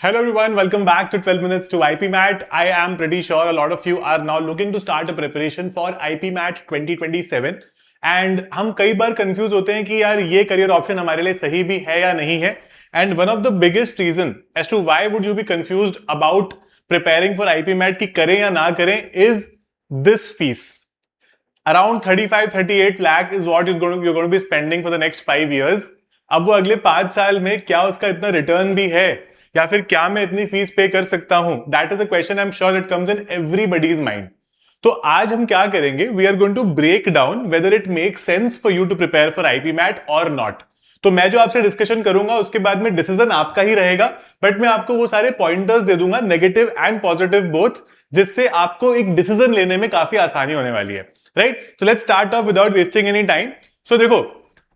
Hello everyone, welcome back to 12 Minutes to IPMAT. I am pretty sure a lot of you are now looking to start a preparation for IPMAT 2027 and हम कई बार confuse होते हैं कि यार ये career option हमारे लिए सही भी है या नहीं है. And one of the biggest reason as to why would you be confused about preparing for IPMAT कि करें या ना करें is this fees. Around 35-38 lakh is what you're going to be spending for the next 5 years. अब वो अगले 5 साल में क्या उसका इतना रिटर्न भी है या फिर क्या मैं इतनी फीस पे कर सकता हूं? That is a question I am sure it comes in everybody's mind. तो आज हम क्या करेंगे? We are going to break down whether it make sense for you to prepare for IPMAT और नॉट. तो मैं जो आपसे डिस्कशन करूंगा उसके बाद में डिसीजन आपका ही रहेगा, बट मैं आपको वो सारे पॉइंटर्स दे दूंगा, नेगेटिव एंड पॉजिटिव बोथ, जिससे आपको एक डिसीजन लेने में काफी आसानी होने वाली है. Right, so let's start off without wasting any time. So देखो,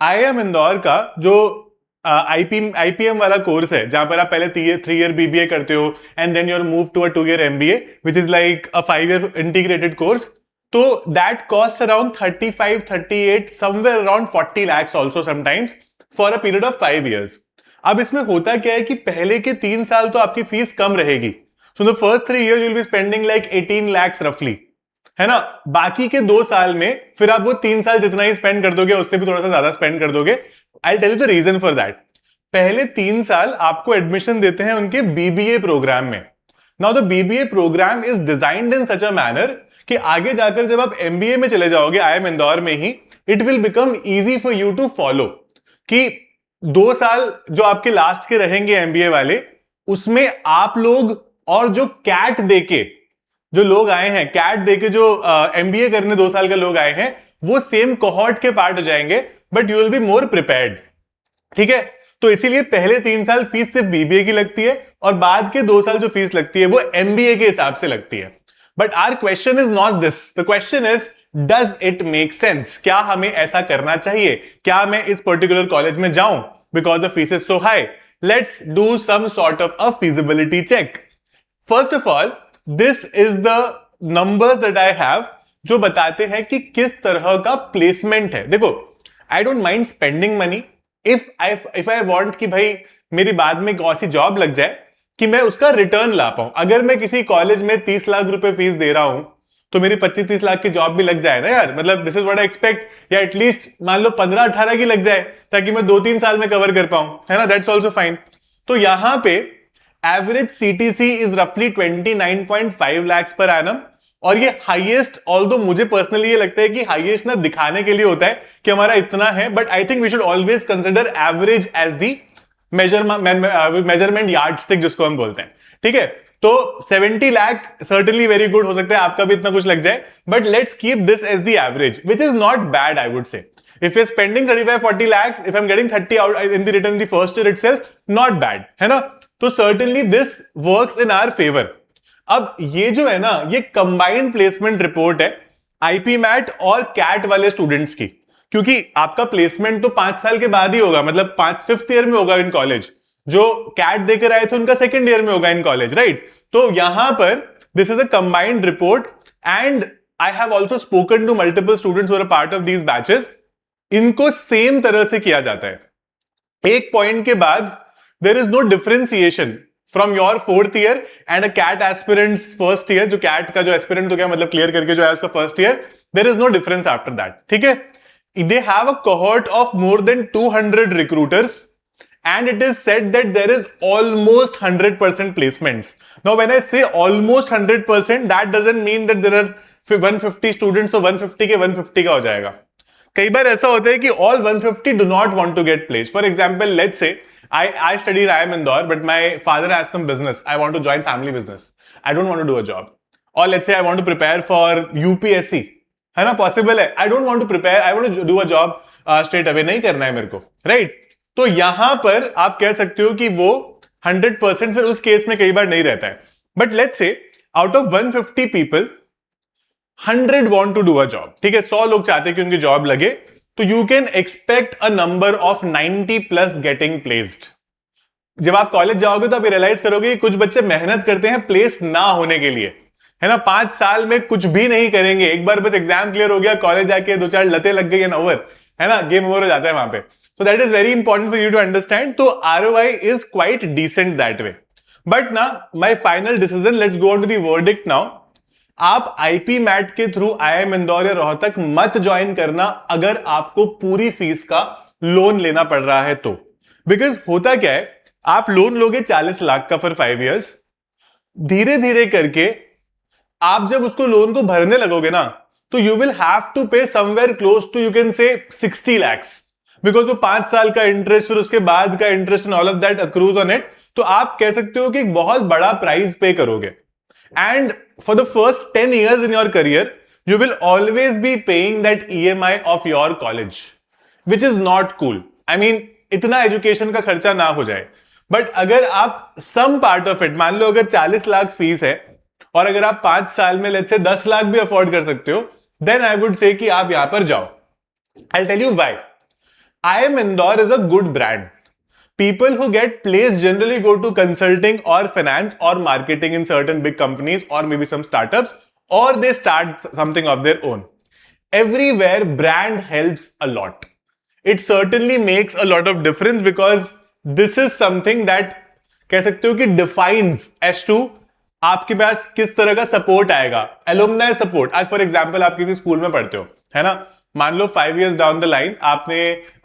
IIM इंदौर का जो IPM वाला कोर्स है, जहां पर आप पहले 3 ईयर BBA करते हो and then your move to a 2 year MBA which is like a 5 year integrated course. तो that cost around 35-38 somewhere around 40 lakhs also sometimes for a period of 5 years. अब इसमें होता क्या है कि पहले के 3 साल तो आपकी फीस कम रहेगी. So the first 3 years you'll be spending like 18 lakhs रफली, है ना. बाकी के 2 साल में फिर आप वो 3 साल जितना ही स्पेंड कर दोगे उससे भी थोड़ा सा ज्यादा स्पेंड कर दोगे. I tell you the reason for that. पहले 3 साल आपको एडमिशन देते हैं उनके BBA प्रोग्राम में. Now the BBA program is designed in such a manner कि आगे जाकर जब आप MBA में चले जाओगे IIM इंदौर में ही, it will become easy for you to follow. कि 2 साल जो आपके लास्ट के रहेंगे MBA वाले, उसमें आप लोग और जो कैट देके जो लोग आए हैं, कैट देके जो MBA करने 2 साल के लोग आए हैं, वो सेम कोहॉर्ट के पार्ट हो जाएंगे, but you will be more prepared. ठीक है, तो इसीलिए पहले 3 साल फीस सिर्फ BBA की लगती है और बाद के 2 साल जो फीस लगती है वो MBA के हिसाब से लगती है. But our question is not this. The question is does it make sense? क्या हमें ऐसा करना चाहिए? क्या मैं इस पर्टिकुलर कॉलेज में जाऊं because the fees is so high? Let's do some sort of a feasibility check. First of all, this is the numbers that I have जो बताते हैं कि किस तरह का प्लेसमेंट है. देखो, I don't mind spending money if I want कि भाई मेरी बाद में कौन सी जॉब लग जाए कि मैं उसका रिटर्न ला पाऊं. अगर मैं किसी कॉलेज में 30 लाख रुपए फीस दे रहा हूं तो मेरी 25-30 लाख की जॉब भी लग जाए ना यार. मतलब this is what I expect. या एटलीस्ट मान लो 15-18 की लग जाए ताकि मैं 2-3 साल में कवर कर पाऊं, है ना. That's also fine. तो यहां पे एवरेज CTC इज रफली 29.5 lakhs पर एनम. और ये हाईएस्ट, ऑल्दो मुझे पर्सनली ये लगता है कि हाईएस्ट ना दिखाने के लिए होता है कि हमारा इतना है, but I think we should always consider average as the measurement yardstick जिसको हम बोलते हैं. ठीक है, तो 70 लाख सर्टेनली वेरी गुड हो सकता है आपका भी इतना कुछ लग जाए, but let's keep this as the average which is not bad. I would say if you're spending 35-40 lakhs, if I'm getting 30 out in the return in the first year itself, not bad, है ना. तो certainly this works in our favor. अब ये जो है ना, ये combined placement report है IPMAT और CAT वाले स्टूडेंट्स की, क्योंकि आपका प्लेसमेंट तो 5 साल के बाद ही होगा, मतलब 5th ईयर में होगा इन कॉलेज. जो CAT देकर आए थे उनका 2nd ईयर में होगा इन कॉलेज, राइट. तो यहां पर this is a combined report and I have also spoken to multiple students who are part of these batches. इनको सेम तरह से किया जाता है. एक पॉइंट के बाद there is no differentiation from your 4th year and a CAT aspirants 1st year. जो CAT का जो एस्पिरेंट तो क्या मतलब क्लियर करके जो है उसका 1st year, there is no difference after that. ठीक है, they have a cohort of more than 200 recruiters and it is said that there is almost 100% placements. Now when I say almost 100%, that doesn't mean that there are 150 students, तो 150 के 150 का हो जाएगा. कई बार ऐसा होता है कि all 150 do not want to get placed. For example, let's say I study in IIM Indore, but my father has some business. I want to join family business. I don't want to do a job. Or let's say I want to prepare for UPSC. है ना, possible है. I don't want to prepare. I want to do a job straight away. नहीं करना है मेरे को, right? तो यहां पर आप कह सकते हो कि वो 100% फिर उस केस में कई बार नहीं रहता है. But let's say out of 150 people 100 want to do a job. ठीक है, 100 लोग चाहते हैं कि उनकी जॉब लगे, तो you can expect a number of 90+ getting placed. जब आप कॉलेज जाओगे तो आप रियलाइज करोगे कि कुछ बच्चे मेहनत करते हैं प्लेस ना होने के लिए, है ना. 5 साल में कुछ भी नहीं करेंगे, एक बार बस एग्जाम क्लियर हो गया, कॉलेज जाके 2-4 लतें लग गई एंड ओवर, है ना, गेम ओवर हो जाता है वहां पे. So that is very important for you to understand. तो ROI is quite decent that way. But ना my final decision, let's go on to the verdict now. आप आईपी मैट के थ्रू आईआईएम इंदौर या रोहतक मत ज्वाइन करना अगर आपको पूरी फीस का लोन लेना पड़ रहा है तो। बिकॉज होता क्या है, आप लोन लोगे 40 लाख का फॉर 5 years, धीरे धीरे करके आप जब उसको लोन को भरने लगोगे ना, तो you will have to pay somewhere close to, you can say 60 lakhs, because वो 5 साल का इंटरेस्ट, फिर उसके बाद का interest and all of that accrues on it. तो आप कह सकते हो कि एक बहुत बड़ा प्राइस पे करोगे। And for the first 10 years in your career, you will always be paying that EMI of your college, which is not cool. I mean, इतना एजुकेशन का खर्चा ना हो जाए। बट अगर आप सम पार्ट ऑफ इट, मान लो अगर 40 लाख फीस है और अगर आप 5 साल में लेट्स से 10 लाख भी अफोर्ड कर सकते हो, देन आई वुड से कि आप यहां पर जाओ। I tell you why. IIM Indore is a good brand. People who get placed generally go to consulting or finance or marketing in certain big companies or maybe some startups, or they start something of their own. Everywhere brand helps a lot. It certainly makes a lot of difference because this is something that कह सकते हो कि defines as to आपके पास किस तरह का support आएगा। Alumni support, आज फॉर एग्जाम्पल आप किसी स्कूल में पढ़ते हो, है ना, मान लो 5 years डाउन द लाइन आपने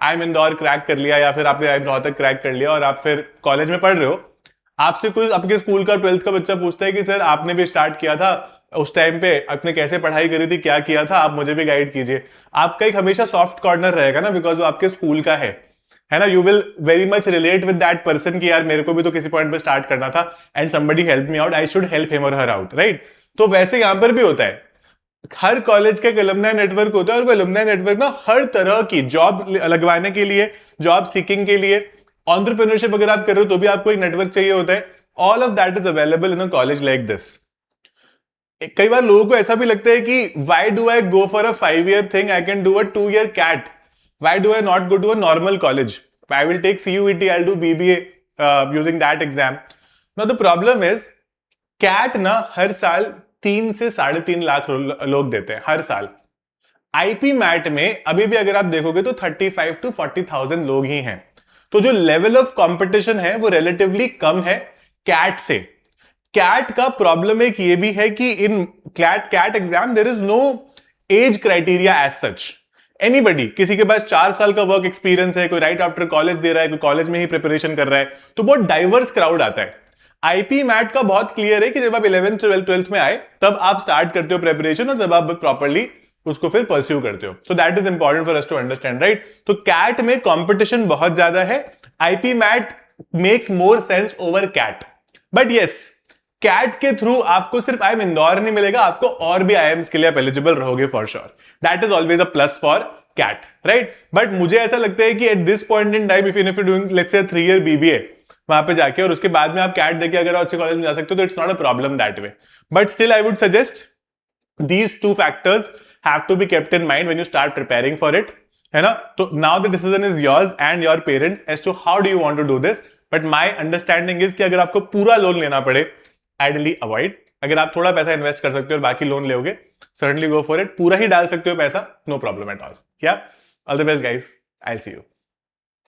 आईएम इंदौर क्रैक कर लिया या फिर आपने आईएम रोहतक क्रैक कर लिया और आप फिर कॉलेज में पढ़ रहे हो। आपसे कोई आपके स्कूल का 12th का बच्चा पूछता है कि सर आपने भी स्टार्ट किया था उस टाइम पे, आपने कैसे पढ़ाई करी थी, क्या किया था, आप मुझे भी गाइड कीजिए। आपका एक हमेशा सॉफ्ट कॉर्नर रहेगा ना, बिकॉज वो आपके स्कूल का है ना। You will very much relate with that person कि यार मेरे को भी तो किसी पॉइंट पे स्टार्ट करना था and somebody help me out, I should help him और हर आउट, राइट। तो वैसे यहां पर भी होता है, हर कॉलेज का एक एलुमनाई नेटवर्क होता है और वो एलुमनाई नेटवर्क ना हर तरह की जॉब लगवाने के लिए, जॉब सीकिंग के लिए, एंटरप्रेन्योरशिप अगर आप कर रहे हो तो भी आपको एक नेटवर्क चाहिए होता है। All of that is available in a college like this. कई बार लोगों को ऐसा भी लगता है कि why do I go for a 5 year thing, I can do a 2 year CAT, why do I not go to a normal college, I will take CUET, I do BBA using that exam. Now the problem is CAT ना हर साल 3 से 3.5 लाख लोग देते हैं हर साल। IP mat में अभी भी अगर आप देखोगे तो 35 to 40,000 लोग ही हैं। तो जो लेवल ऑफ कंपटीशन है वो रिलेटिवली कम है कैट से। कैट का प्रॉब्लम एक ये भी है कि in CAT exam there is no age criteria as such. Anybody, किसी के पास 4 साल का वर्क एक्सपीरियंस है, कोई राइट आफ्टर कॉलेज दे रहा है, कोई कॉलेज में ही प्रिपरेशन कर रहा है, तो बहुत डाइवर्स क्राउड आता है। आईपी मैट का बहुत क्लियर है कि जब आप 11th 12th में आए तब आप स्टार्ट करते हो प्रिपरेशन और तब आप प्रॉपरली उसको फिर परस्यू करते हो। So that is important for us to understand, right. तो कैट में कंपटीशन बहुत ज्यादा है, IPMAT makes more sense over CAT. But yes, CAT के थ्रू आपको सिर्फ आईएम इंदौर नहीं मिलेगा, आपको और भी आईएम्स के लिए आप एलिजिबल रहोगे for sure. That is always a plus for CAT, right. But मुझे ऐसा लगता है कि at this point in time, if you doing let's say 3 year BBA वहां पे जाके और उसके बाद में आप कैट देके अगर अच्छे कॉलेज में जा सकते हो तो it's not a problem that way. But still I would suggest these 2 factors have to be kept in mind when you start preparing for it, है ना। तो now the decision is yours and your parents as to how do you want to do this, but my understanding is कि अगर आपको पूरा loan लेना पड़े, ideally avoid। अगर आप थोड़ा पैसा इन्वेस्ट कर सकते हो और बाकी लोन लोगे, certainly go for it। पूरा ही डाल सकते हो पैसा, no problem at all। Yeah, all the best guys, I'll see you।